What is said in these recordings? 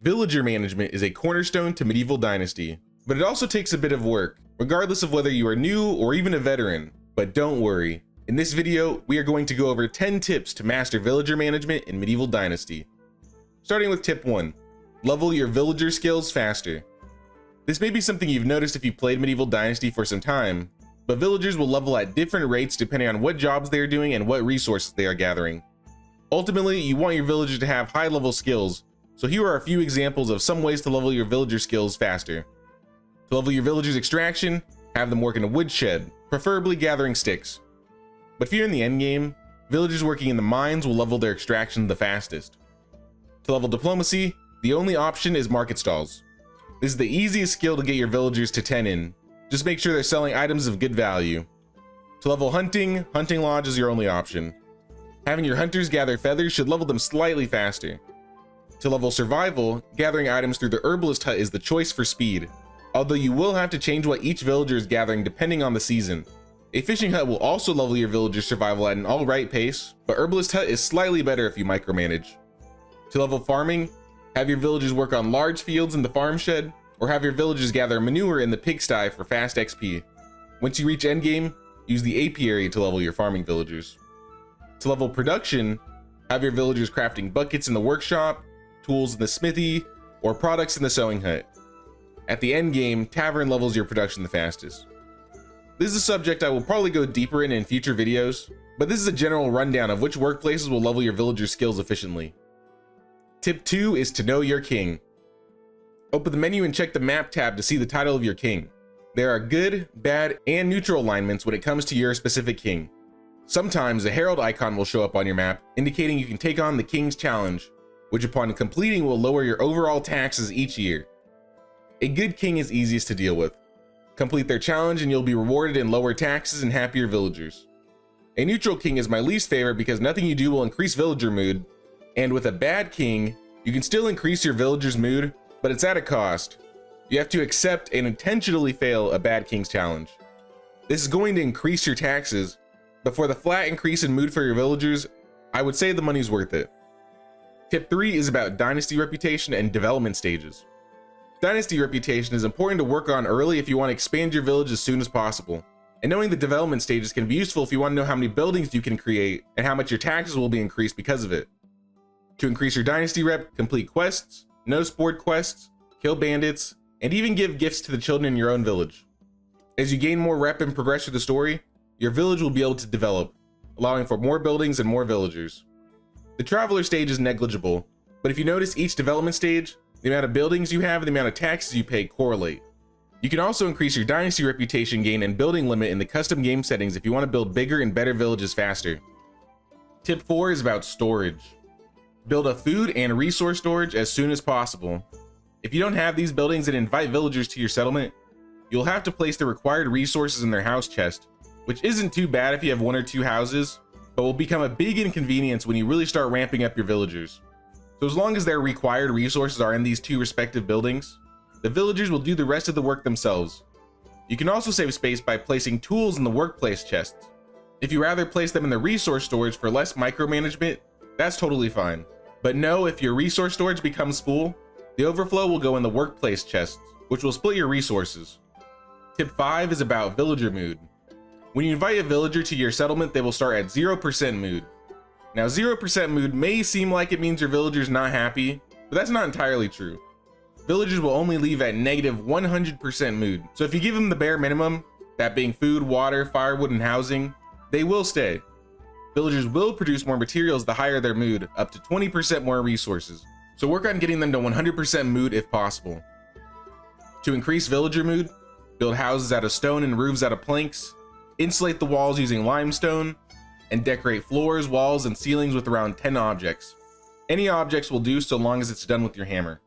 Villager management is a cornerstone to Medieval Dynasty, but it also takes a bit of work, regardless of whether you are new or even a veteran. But don't worry, in this video, we are going to go over 10 tips to master villager management in Medieval Dynasty. Starting with tip 1, level your villager skills faster. This may be something you've noticed if you played Medieval Dynasty for some time, but villagers will level at different rates depending on what jobs they are doing and what resources they are gathering. Ultimately, you want your villagers to have high level skills, so here are a few examples of some ways to level your villager skills faster. To level your villagers' extraction, have them work in a woodshed, preferably gathering sticks. But if you're in the endgame, villagers working in the mines will level their extraction the fastest. To level diplomacy, the only option is market stalls. This is the easiest skill to get your villagers to 10 in. Just make sure they're selling items of good value. To level hunting, hunting lodge is your only option. Having your hunters gather feathers should level them slightly faster. To level survival, gathering items through the herbalist hut is the choice for speed, although you will have to change what each villager is gathering depending on the season. A fishing hut will also level your villager's survival at an alright pace, but herbalist hut is slightly better if you micromanage. To level farming, have your villagers work on large fields in the farm shed, or have your villagers gather manure in the pigsty for fast XP. Once you reach endgame, use the apiary to level your farming villagers. To level production, have your villagers crafting buckets in the workshop, tools in the smithy, or products in the sewing hut. At the end game, tavern levels your production the fastest. This is a subject I will probably go deeper in future videos, but this is a general rundown of which workplaces will level your villagers' skills efficiently. Tip 2 is to know your king. Open the menu and check the map tab to see the title of your king. There are good, bad, and neutral alignments when it comes to your specific king. Sometimes a herald icon will show up on your map, indicating you can take on the king's challenge, which upon completing will lower your overall taxes each year. A good king is easiest to deal with. Complete their challenge and you'll be rewarded in lower taxes and happier villagers. A neutral king is my least favorite because nothing you do will increase villager mood, and with a bad king, you can still increase your villager's mood, but it's at a cost. You have to accept and intentionally fail a bad king's challenge. This is going to increase your taxes, but for the flat increase in mood for your villagers, I would say the money's worth it. Tip 3 is about dynasty reputation and development stages. Dynasty reputation is important to work on early if you want to expand your village as soon as possible. And knowing the development stages can be useful if you want to know how many buildings you can create and how much your taxes will be increased because of it. To increase your dynasty rep, complete quests, no sport quests, kill bandits, and even give gifts to the children in your own village. As you gain more rep and progress through the story, your village will be able to develop, allowing for more buildings and more villagers. The traveler stage is negligible, but if you notice each development stage, the amount of buildings you have and the amount of taxes you pay correlate. You can also increase your dynasty reputation gain and building limit in the custom game settings if you want to build bigger and better villages faster. Tip 4 is about storage. Build a food and resource storage as soon as possible. If you don't have these buildings and invite villagers to your settlement, you'll have to place the required resources in their house chest, which isn't too bad if you have 1 or 2 houses, but will become a big inconvenience when you really start ramping up your villagers. So as long as their required resources are in these 2 respective buildings, the villagers will do the rest of the work themselves. You can also save space by placing tools in the workplace chests. If you rather place them in the resource storage for less micromanagement, that's totally fine. But know if your resource storage becomes full, the overflow will go in the workplace chests, which will split your resources. Tip 5 is about villager mood. When you invite a villager to your settlement, they will start at 0% mood. Now 0% mood may seem like it means your villager's not happy, but that's not entirely true. Villagers will only leave at negative 100% mood, so if you give them the bare minimum, that being food, water, firewood, and housing, they will stay. Villagers will produce more materials the higher their mood, up to 20% more resources, so work on getting them to 100% mood if possible. To increase villager mood, build houses out of stone and roofs out of planks, insulate the walls using limestone, and decorate floors, walls, and ceilings with around 10 objects. Any objects will do so long as it's done with your hammer.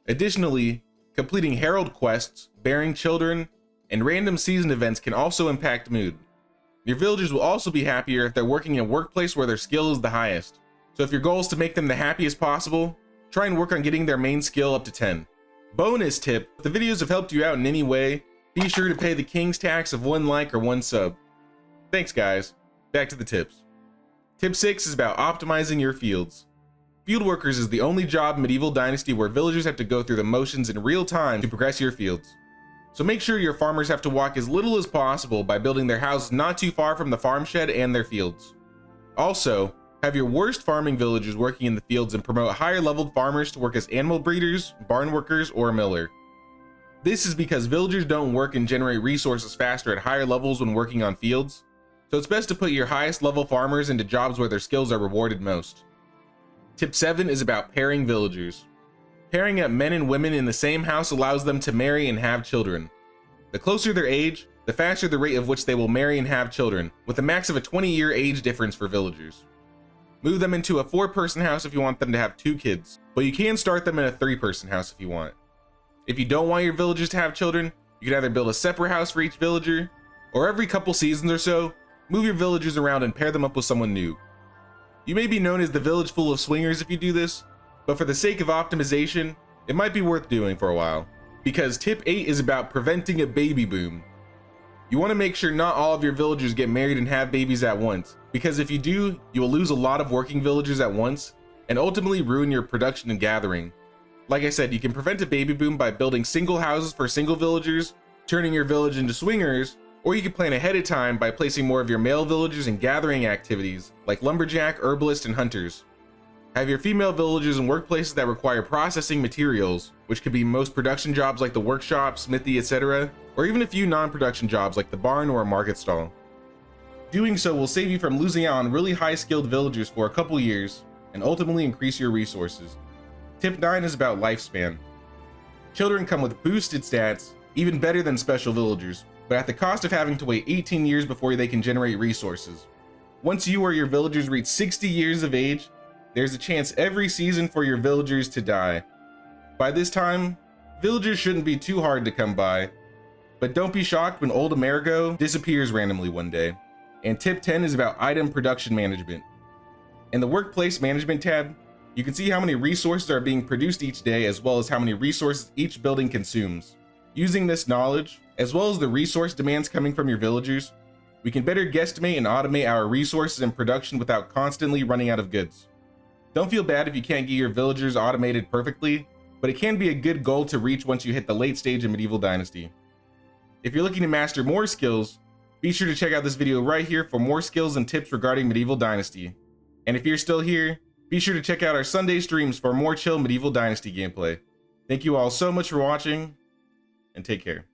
Additionally, completing herald quests, bearing children, and random season events can also impact mood. Your villagers will also be happier if they're working in a workplace where their skill is the highest. So if your goal is to make them the happiest possible, try and work on getting their main skill up to 10. Bonus tip, if the videos have helped you out in any way, be sure to pay the king's tax of 1 like or 1 sub. Thanks guys. Back to the tips. Tip 6 is about optimizing your fields. Field workers is the only job in Medieval Dynasty where villagers have to go through the motions in real time to progress your fields. So make sure your farmers have to walk as little as possible by building their houses not too far from the farm shed and their fields. Also, have your worst farming villagers working in the fields and promote higher leveled farmers to work as animal breeders, barn workers, or a miller. This is because villagers don't work and generate resources faster at higher levels when working on fields, so it's best to put your highest level farmers into jobs where their skills are rewarded most. Tip 7 is about pairing villagers. Pairing up men and women in the same house allows them to marry and have children. The closer their age, the faster the rate of which they will marry and have children, with a max of a 20-year age difference for villagers. Move them into a 4-person house if you want them to have 2 kids, but you can start them in a 3-person house if you want. If you don't want your villagers to have children, you can either build a separate house for each villager, or every couple seasons or so, move your villagers around and pair them up with someone new. You may be known as the village full of swingers if you do this, but for the sake of optimization, it might be worth doing for a while, because tip 8 is about preventing a baby boom. You want to make sure not all of your villagers get married and have babies at once, because if you do, you will lose a lot of working villagers at once, and ultimately ruin your production and gathering. Like I said, you can prevent a baby boom by building single houses for single villagers, turning your village into swingers, or you can plan ahead of time by placing more of your male villagers in gathering activities, like lumberjack, herbalist, and hunters. Have your female villagers in workplaces that require processing materials, which could be most production jobs like the workshop, smithy, etc., or even a few non-production jobs like the barn or a market stall. Doing so will save you from losing out on really high-skilled villagers for a couple years, and ultimately increase your resources. Tip 9 is about lifespan. Children come with boosted stats, even better than special villagers, but at the cost of having to wait 18 years before they can generate resources. Once you or your villagers reach 60 years of age, there's a chance every season for your villagers to die. By this time, villagers shouldn't be too hard to come by, but don't be shocked when old Amerigo disappears randomly one day. And tip 10 is about item production management. In the workplace management tab, you can see how many resources are being produced each day as well as how many resources each building consumes. Using this knowledge, as well as the resource demands coming from your villagers, we can better guesstimate and automate our resources and production without constantly running out of goods. Don't feel bad if you can't get your villagers automated perfectly, but it can be a good goal to reach once you hit the late stage of Medieval Dynasty. If you're looking to master more skills, be sure to check out this video right here for more skills and tips regarding Medieval Dynasty. And if you're still here, be sure to check out our Sunday streams for more chill Medieval Dynasty gameplay. Thank you all so much for watching, and take care.